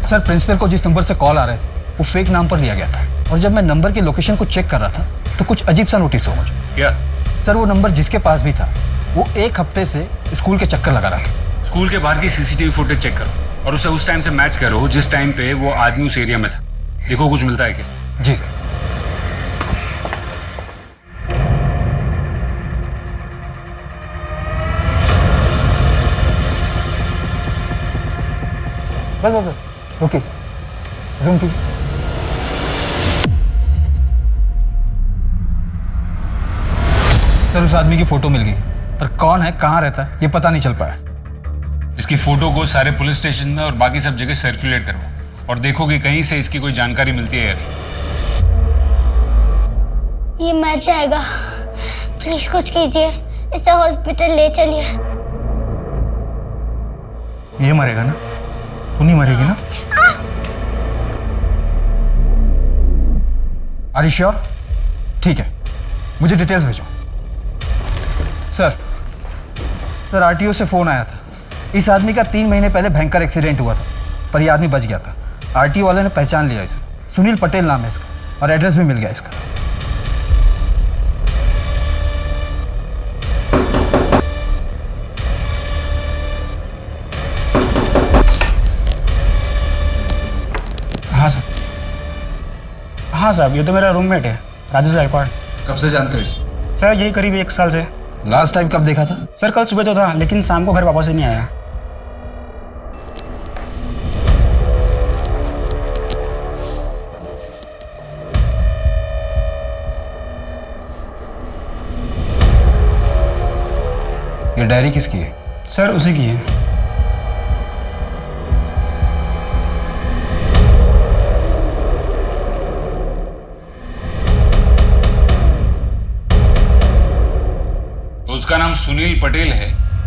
सर, प्रिंसिपल को जिस नंबर से कॉल आ रहे थे वो फेक नाम पर लिया गया था, और जब मैं नंबर के लोकेशन को चेक कर रहा था तो कुछ अजीब सा नोटिस हुआ मुझे। क्या? सर, वो नंबर जिसके पास भी था वो एक हफ्ते से स्कूल के चक्कर लगा रहा था। स्कूल के बाहर की सीसीटीवी फुटेज चेक करो और उसे उस टाइम से मैच करो जिस टाइम पे वो आदमी उस एरिया में था। देखो कुछ मिलता है क्या? जी सर। बस ओके सर, जूम कीजिए। सर, उस आदमी की फोटो मिल गई, पर कौन है, कहाँ रहता है, ये पता नहीं चल पाया। इसकी फोटो को सारे पुलिस स्टेशन में और बाकी सब जगह सर्कुलेट करो और देखो कि कहीं से इसकी कोई जानकारी मिलती है या नहीं। ये मर जाएगा, प्लीज कुछ कीजिए, इसे हॉस्पिटल ले चलिए। ये मरेगा ना? तू नहीं मरेगी ना? Are you sure? ठीक है, मुझे डिटेल्स भेजो। सर, आरटीओ से फोन आया था। इस आदमी का 3 महीने पहले भयंकर एक्सीडेंट हुआ था, पर यह आदमी बच गया था। आरटीओ वाले ने पहचान लिया इसे। सुनील पटेल नाम है इसका, और एड्रेस भी मिल गया इसका। हाँ साहब, ये तो मेरा रूममेट है, राजेश गायकवाड़। कब से जानते हो इसे? सर यही करीब 1 साल से। लास्ट टाइम कब देखा था? सर कल सुबह तो था, लेकिन शाम को घर वापस ही नहीं आया। ये डायरी किसकी है? सर उसी की है। उसका नाम सुनील पटेल है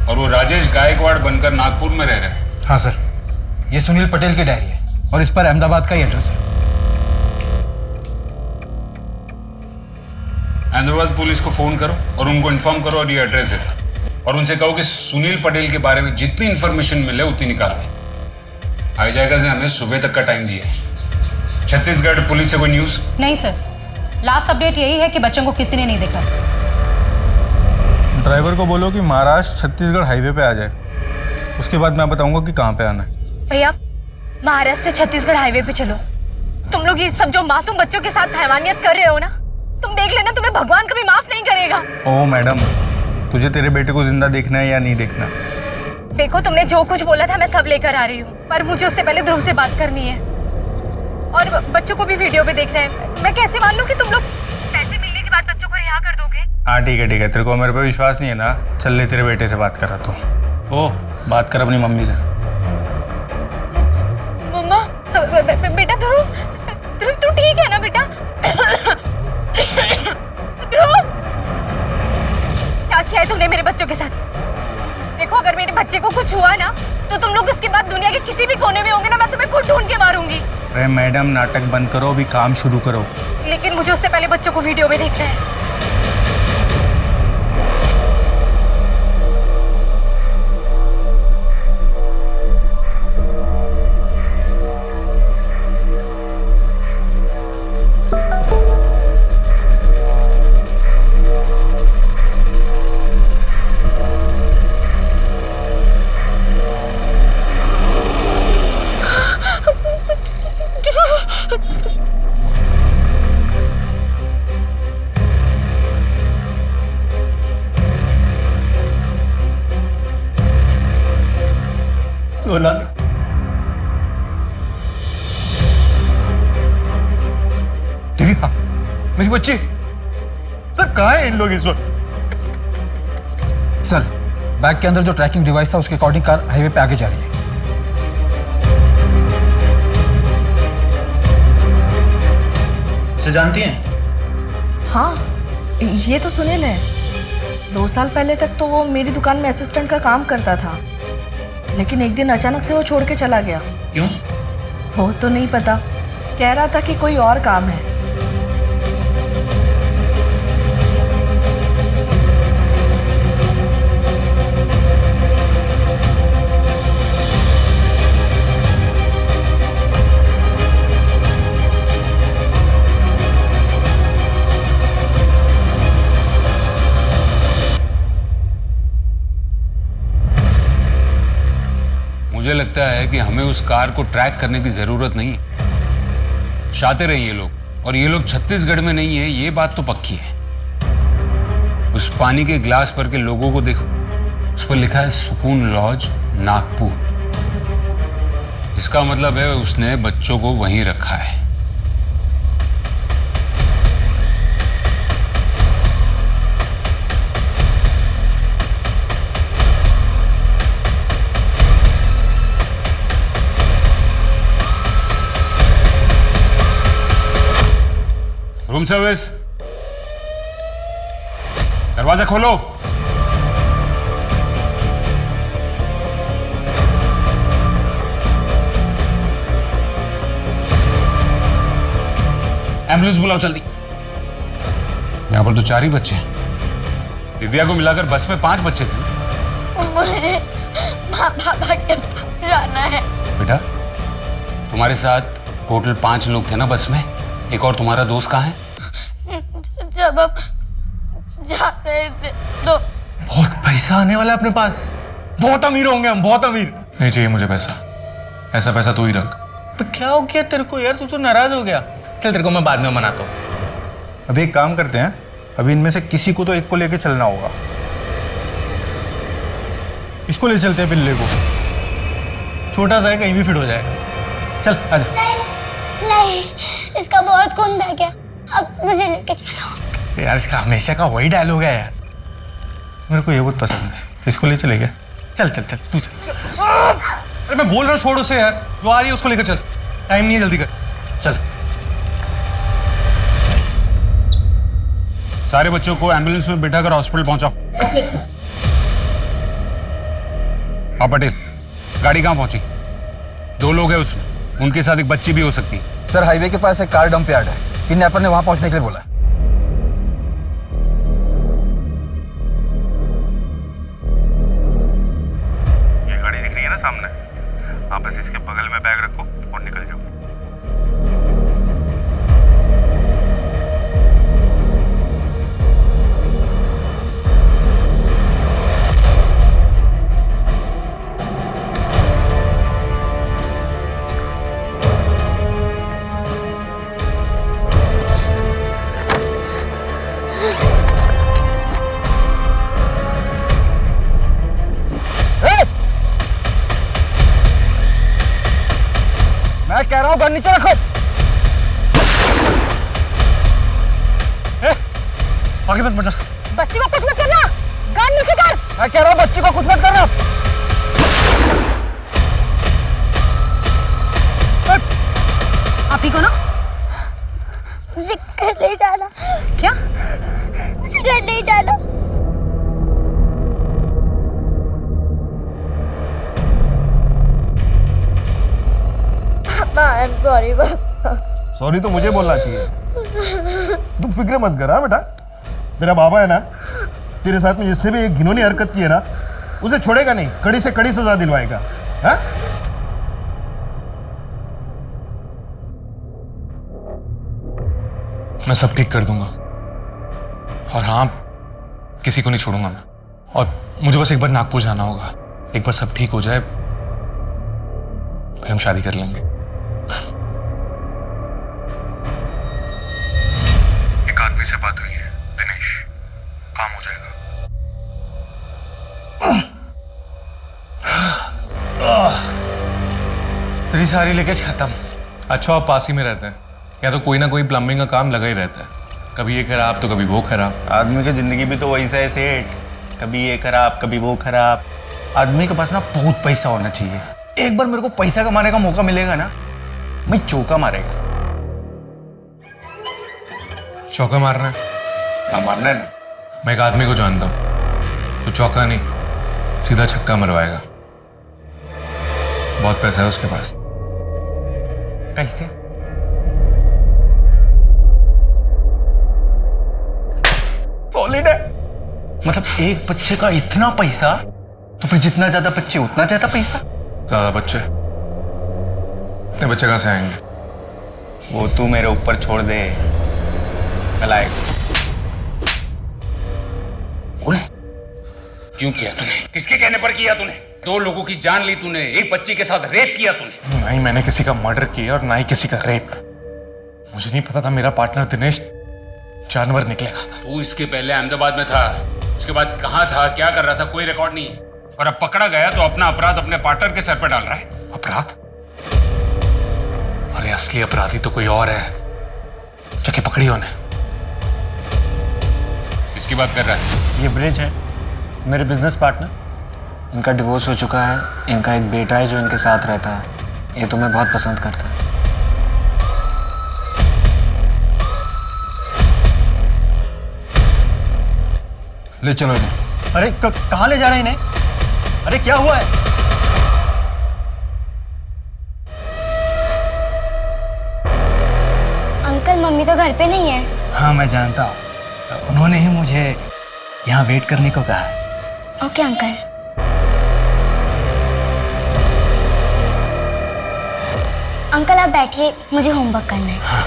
और वो राजेश गायकवाड़ बनकर नागपुर में रह रहा है। हाँ सर, ये सुनील पटेल की डायरी है। और इस पर अहमदाबाद का ही एड्रेस है। अहमदाबाद पुलिस को फोन करो और उनको इन्फॉर्म करो और ये एड्रेस दे दो और उनसे कहो कि सुनील पटेल के बारे में जितनी इंफॉर्मेशन मिले उतनी निकालो। आई जाएगा से हमें सुबह तक का टाइम दिया है। छत्तीसगढ़ पुलिस से कोई न्यूज़? नहीं सर, लास्ट अपडेट यही है कि बच्चों को किसी ने नहीं देखा। ड्राइवर को बोलो कि महाराष्ट्र छत्तीसगढ़ हाईवे पे आ जाए, उसके बाद मैं बताऊंगा कि कहाँ पे आना है। भैया महाराष्ट्र छत्तीसगढ़ हाईवे पे चलो। तुम लोग ये सब जो मासूम बच्चों के साथ हैवानियत कर रहे हो ना, तुम देख लेना, तुम्हें भगवान कभी माफ नहीं करेगा। ओ मैडम, तुझे तेरे बेटे को जिंदा देखना है या नहीं देखना? देखो तुमने जो कुछ बोला था मैं सब लेकर आ रही हूँ, पर मुझे उससे पहले ध्रुव से बात करनी है और बच्चों को भी वीडियो पे देखना है। मैं कैसे मान लूं कि तुम लोग पैसे मिलने के बाद बच्चों को रिहा कर दोगे? हाँ ठीक है, तेरे को मेरे पे विश्वास नहीं है ना? चल ले तेरे बेटे से बात करा तू। ओ बात कर अपनी मम्मी से। मम्मा, बेटा ध्रुव, तू ठीक है ना बेटा? ध्रुव, क्या किया है तुमने मेरे बच्चों के साथ? देखो अगर मेरे बच्चे को कुछ हुआ ना तो तुम लोग उसके बाद दुनिया के किसी भी कोने में होंगे ना, मैं तुम्हें खुद ढूंढ के मारूंगी। अरे मैडम, नाटक बंद करो, अभी काम शुरू करो। लेकिन मुझे उससे पहले बच्चों को वीडियो में देखना है। दीपिका, मेरी बच्ची सर कहाँ है इन लोग इस वक्त? सर बैग के अंदर जो ट्रैकिंग डिवाइस था उसके अकॉर्डिंग कार हाईवे पे आगे जा रही है। इसे जानती हैं? हाँ, ये तो सुनील है। 2 साल पहले तक तो वो मेरी दुकान में असिस्टेंट का काम करता था, लेकिन एक दिन अचानक से वो छोड़ के चला गया। क्यों? वो तो नहीं पता, कह रहा था कि कोई और काम है। मुझे लगता है कि हमें उस कार को ट्रैक करने की जरूरत नहीं है। शातिर हैं ये लोग, और ये लोग छत्तीसगढ़ में नहीं है, ये बात तो पक्की है। उस पानी के ग्लास पर के लोगों को देखो, उस पर लिखा है सुकून लॉज नागपुर। इसका मतलब है उसने बच्चों को वहीं रखा है। रूम सर्विस, दरवाजा खोलो। एम्बुलेंस बुलाओ जल्दी। यहां पर तो 4 ही बच्चे हैं। दिव्या को मिलाकर बस में 5 बच्चे थे। मुझे पापा के पास जाना है। बेटा, तुम्हारे साथ टोटल 5 लोग थे ना बस में? एक और तुम्हारा दोस्त कहाँ है? जब हम जा रहे थे तो बहुत पैसा आने वाला है अपने पास, बहुत अमीर होंगे हम, बहुत अमीर। नहीं चाहिए मुझे पैसा, ऐसा पैसा तू ही रख। तो क्या हो गया तेरे को यार, तू तो नाराज हो गया। चल तेरे को मैं बाद में मनाता हूँ। अभी एक काम करते हैं, अभी इनमें से किसी को तो एक को लेके चलना होगा। इसको ले चलते हैं, पिल्ले को। छोटा सा है, कहीं भी फिट हो जाएगा। चल आजा। नहीं, इसका बहुत खून बह गया, अब मुझे लेके चलो। यार इसका हमेशा का वही डायलॉग है यार, मेरे को ये बहुत पसंद है। इसको ले चले गया। चल चल चल तू चल। अरे मैं बोल रहा हूँ छोड़ उसे यार, जो आ रही है उसको लेकर चल। टाइम नहीं है, जल्दी कर। चल। सारे बच्चों को एम्बुलेंस में बिठाकर हॉस्पिटल पहुंचाओ। हाँ पटेल, गाड़ी कहाँ पहुंची? 2 लोग हैं उसमें। उनके साथ एक बच्ची भी हो सकती है। सर हाईवे के पास एक कार डंप यार्ड है, किडनैपर ने वहां पहुंचने के लिए बोला है। ये गाड़ी दिख रही है ना सामने, आप बस इसके बगल में बैग रखो और निकल जाओ। मैं कह रहा हूँ गन नीचे रखो। आगे मत बढ़ना। बच्ची को कुछ मत करना, गन नीचे कर। मैं कह रहा हूँ बच्ची को कुछ मत करना। आप ही को ना मुझे घर ले जाना। क्या? मुझे घर ले जाना। सॉरी सॉरी तो मुझे बोलना चाहिए। तू फिक्र मत कर बेटा, तेरा बाबा है ना, तेरे साथ में जिसने भी एक घिनौनी हरकत की है ना, उसे छोड़ेगा नहीं, कड़ी से कड़ी सजा दिलवाएगा। हाँ? मैं सब ठीक कर दूंगा, और हाँ, किसी को नहीं छोड़ूंगा मैं। और मुझे बस एक बार नागपुर जाना होगा, एक बार सब ठीक हो जाए फिर हम शादी कर लेंगे। एक आदमी से बात हुई है, दिनेश, काम हो जाएगा। तेरी सारी लीकेज खत्म। अच्छा, आप पास ही में रहते हैं, या तो कोई ना कोई प्लम्बिंग का काम लगा ही रहता है, कभी ये खराब तो कभी वो खराब। आदमी की जिंदगी भी तो वैसा है सेठ, कभी ये खराब कभी वो खराब। आदमी के पास ना बहुत पैसा होना चाहिए। एक बार मेरे को पैसा कमाने का मौका मिलेगा ना, मैं चौका मारेगा। चौका मारना है? हाँ, मारना है ना। मैं एक आदमी को जानता हूं, तो चौका नहीं सीधा छक्का मरवाएगा। बहुत पैसा है उसके पास। कैसे? सॉलिड है। मतलब एक बच्चे का इतना पैसा, तो फिर जितना ज्यादा बच्चे उतना ज्यादा पैसा। ज्यादा बच्चे? इतने बच्चे कहां से आएंगे? वो तू मेरे ऊपर छोड़ दे, कल आएगा। क्यों किया तूने? किसके कहने पर किया तूने? 2 लोगों की जान ली तूने, एक बच्ची के साथ रेप किया तूने। ना ही मैंने किसी का मर्डर किया और ना ही किसी का रेप। मुझे नहीं पता था मेरा पार्टनर दिनेश जानवर निकलेगा। तू इसके पहले अहमदाबाद में था, उसके बाद कहां था, क्या कर रहा था, कोई रिकॉर्ड नहीं है। और अब पकड़ा गया तो अपना अपराध अपने पार्टनर के सर पे डाल रहा है। अपराध? अरे असली अपराधी तो कोई और है, जाके पकड़ी उन्हें। किसकी बात कर रहा है? ये ब्रिज है, मेरे बिजनेस पार्टनर। इनका डिवोर्स हो चुका है, इनका एक बेटा है जो इनके साथ रहता है। ये तुम्हें बहुत पसंद करता है। ले चलो इन्हें। अरे कहाँ ले जा रहे हैं इन्हें? अरे क्या हुआ है? अंकल मम्मी तो घर पे नहीं है। हाँ मैं जानता हूँ, उन्होंने ही मुझे यहाँ वेट करने को कहा है। Okay uncle. अंकल आप बैठिए, मुझे होमवर्क करना है। हाँ।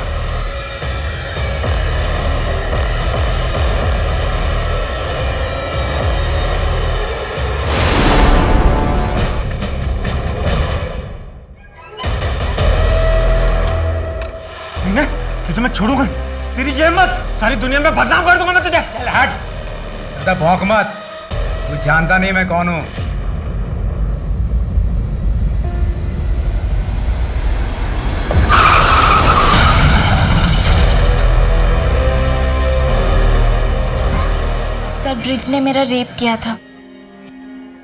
तुझे मैं छोड़ूंगा, तेरी ये मत, सारी दुनिया में बदनाम कर दूंगा मैं तुझे। चल हट, ज्यादा भौंक मत, तू जानता नहीं मैं कौन हूं। सर ब्रिज ने मेरा रेप किया था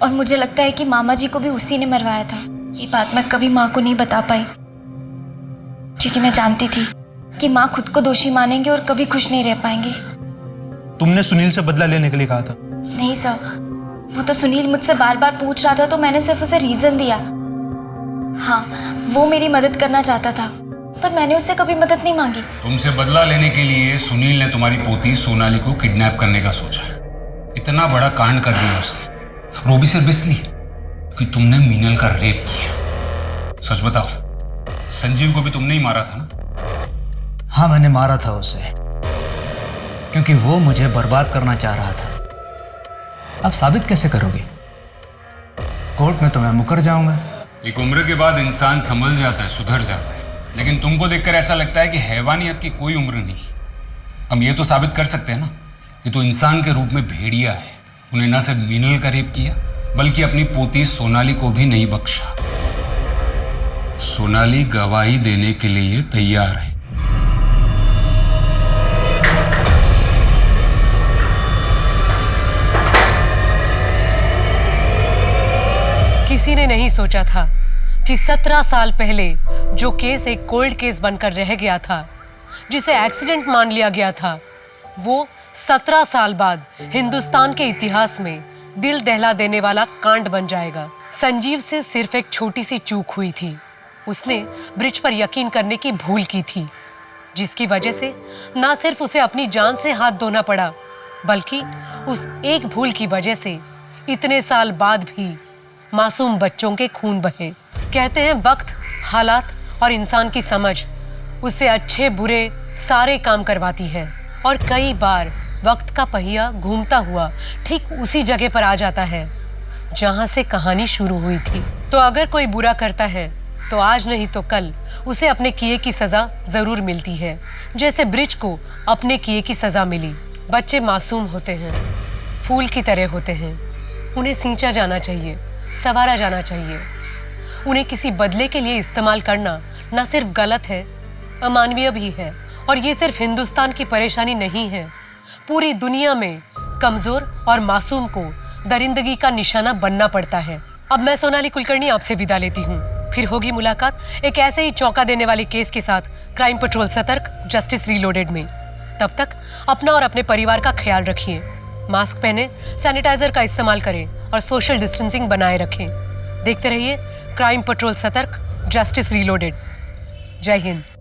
और मुझे लगता है कि मामा जी को भी उसी ने मरवाया था। ये बात मैं कभी माँ को नहीं बता पाई क्योंकि मैं जानती थी कि माँ खुद को दोषी मानेंगे और कभी खुश नहीं रह पाएंगे। तुमने सुनील से बदला लेने के लिए कहा था? नहीं सर, वो तो सुनील मुझसे बार बार पूछ रहा था तो मैंने सिर्फ उसे रीजन दिया हाँ, वो मेरी मदद करना चाहता था, पर मैंने उससे कभी मदद नहीं मांगी। तुमसे बदला लेने के लिए सुनील ने तुम्हारी पोती सोनाली को किडनैप करने का सोचा। इतना बड़ा कांड कर दिया उसने, वो भी सिर्फ इसलिए कि तुमने मीनल का रेप किया। सच बताओ, संजीव को भी तुमने ही मारा था ना? हाँ, मैंने मारा था उसे, क्योंकि वो मुझे बर्बाद करना चाह रहा था। अब साबित कैसे करोगे? कोर्ट में तो मैं मुकर जाऊंगा। एक उम्र के बाद इंसान संभल जाता है, सुधर जाता है, लेकिन तुमको देखकर ऐसा लगता है कि हैवानियत की कोई उम्र नहीं। हम ये तो साबित कर सकते हैं ना कि तू इंसान के रूप में भेड़िया है। उन्हें न सिर्फ मीनल का रेप किया, बल्कि अपनी पोती सोनाली को भी नहीं बख्शा। सोनाली गवाही देने के लिए तैयार है। किसी ने नहीं सोचा था कि 17 साल पहले जो केस एक कोल्ड केस बनकर रह गया था, जिसे एक्सीडेंट मान लिया गया था, वो 17 साल बाद हिंदुस्तान के इतिहास में दिल दहला देने वाला कांड बन जाएगा। संजीव से सिर्फ एक छोटी सी चूक हुई थी। उसने ब्रिज पर यकीन करने की भूल की थी, जिसकी वजह से ना सिर्फ उसे अपनी जान से हाथ धोना पड़ा, बल्कि उस एक भूल की वजह से इतने साल बाद भी मासूम बच्चों के खून बहे। कहते हैं वक्त, हालात और इंसान की समझ उसे अच्छे बुरे सारे काम करवाती है, और कई बार वक्त का पहिया घूमता हुआ ठीक उसी जगह पर आ जाता है जहां से कहानी शुरू हुई थी। तो अगर कोई बुरा करता है तो आज नहीं तो कल उसे अपने किए की सजा जरूर मिलती है, जैसे ब्रिज को अपने किए की सजा मिली। बच्चे मासूम होते हैं, फूल की तरह होते हैं। उन्हें सींचा जाना चाहिए, संवारा जाना चाहिए। उन्हें किसी बदले के लिए इस्तेमाल करना न सिर्फ गलत है, अमानवीय भी है। और ये सिर्फ हिंदुस्तान की परेशानी नहीं है, पूरी दुनिया में कमजोर और मासूम को दरिंदगी का निशाना बनना पड़ता है। अब मैं सोनाली कुलकर्णी आपसे विदा लेती हूँ। फिर होगी मुलाकात एक ऐसे ही चौंका देने वाले केस के साथ क्राइम पेट्रोल सतर्क, जस्टिस रीलोडेड में। तब तक अपना और अपने परिवार का ख्याल रखिए। मास्क पहने, सैनिटाइजर का इस्तेमाल करें और सोशल डिस्टेंसिंग बनाए रखें। देखते रहिए क्राइम पेट्रोल सतर्क, जस्टिस रीलोडेड। जय हिंद।